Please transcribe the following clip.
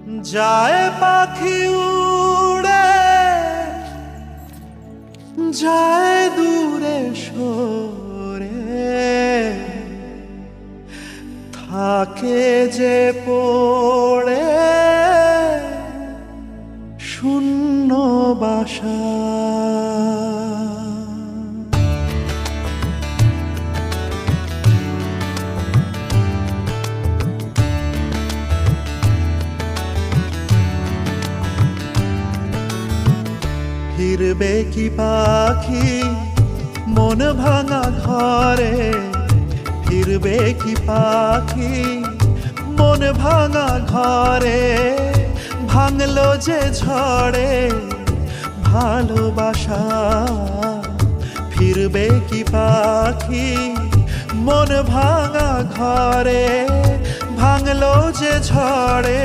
যায় পাখি উড়ে, যায় দূরে সরে, থাকে যে পড়ে শূন্য বাসা। ফিরবে কি পাখি মন ভাঙা ঘরে, ফিরবে কি পাখি মন ভাঙা ঘরে, ভাঙলো যে ঝড়ে ভালোবাসা। ফিরবে কি পাখি মন ভাঙা ঘরে, ভাঙলো যে ঝড়ে